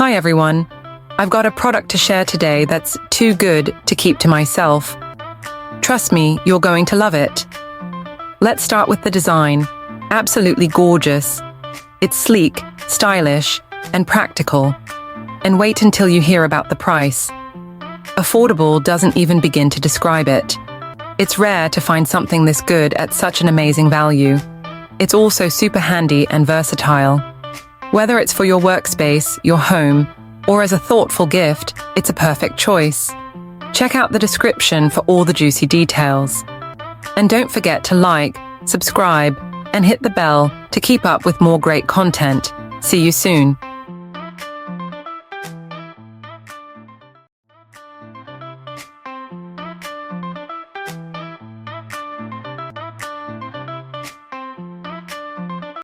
Hi everyone. I've got a product to share today that's too good to keep to myself. Trust me, you're going to love it. Let's start with the design. Absolutely gorgeous. It's sleek, stylish, and practical. And wait until you hear about the price. Affordable doesn't even begin to describe it. It's rare to find something this good at such an amazing value. It's also super handy and versatile. Whether it's for your workspace, your home, or as a thoughtful gift, it's a perfect choice. Check out the description for all the juicy details. And don't forget to like, subscribe, and hit the bell to keep up with more great content. See you soon.